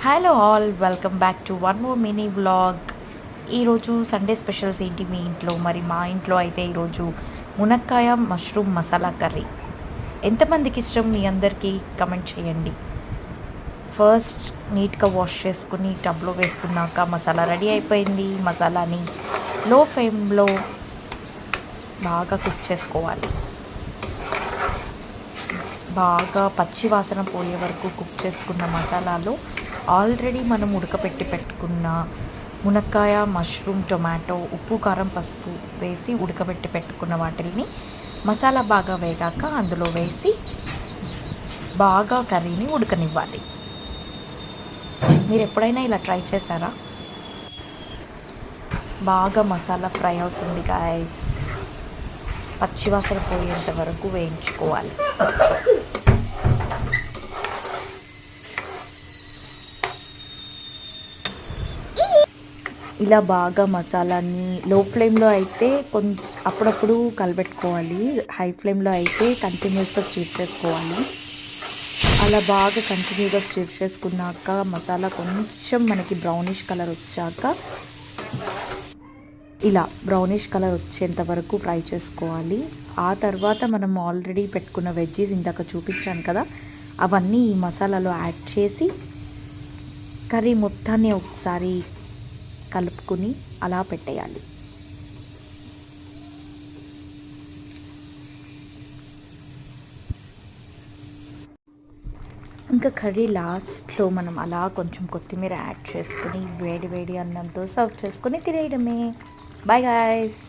Hello all, welcome back to one more mini vlog. ఈరోజు Sunday specials ఏంటి మీ ఇంట్లో? మరి మా ఇంట్లో అయితే ఈరోజు మునక్కాయ మష్రూమ్ మసాలా కర్రీ. ఎంతమందికి ఇష్టం మీ అందరికీ కమెంట్ చేయండి. ఫస్ట్ నీట్గా వాష్ చేసుకుని టబ్లో వేసుకున్నాక మసాలా రెడీ అయిపోయింది. మసాలాని లో ఫ్లేమ్లో బాగా కుక్ చేసుకోవాలి. బాగా పచ్చి వాసన పోయే వరకు కుక్ చేసుకున్న మసాలాలో ఆల్రెడీ మనం ఉడకపెట్టి పెట్టుకున్న మునక్కాయ, మష్రూమ్, టొమాటో, ఉప్పు, కారం, పసుపు వేసి ఉడకబెట్టి పెట్టుకున్న వాటిని మసాలా బాగా వేగాక అందులో వేసి బాగా కర్రీని ఉడకనివ్వాలి. మీరు ఎప్పుడైనా ఇలా ట్రై చేశారా? బాగా మసాలా ఫ్రై అవుతుంది గాయస్. పచ్చివాసన పోయేంత వరకు వేయించుకోవాలి. ఇలా బాగా మసాలాని లో ఫ్లేమ్లో అయితే కొంచెం అప్పుడప్పుడు కలబెట్టుకోవాలి. హై ఫ్లేమ్లో అయితే కంటిన్యూస్గా స్టిర్ చేసుకోవాలి. అలా బాగా కంటిన్యూగా స్టిర్ చేసుకున్నాక మసాలా కొంచెం మనకి బ్రౌనిష్ కలర్ వచ్చాక ఇలా బ్రౌనిష్ కలర్ వచ్చేంత వరకు ఫ్రై చేసుకోవాలి. ఆ తర్వాత మనం ఆల్రెడీ పెట్టుకున్న వెజ్జీస్ ఇందాక చూపించాను కదా, అవన్నీ ఈ మసాలాలో యాడ్ చేసి కర్రీ మొత్తాన్ని ఒకసారి కలుపుకుని అలా పెట్టేయాలి. ఇంకా కర్రీ లాస్ట్లో మనం అలా కొంచెం కొత్తిమీర యాడ్ చేసుకుని వేడి వేడి అన్నంతో సర్వ్ చేసుకొని తినేయడమే. Bye guys.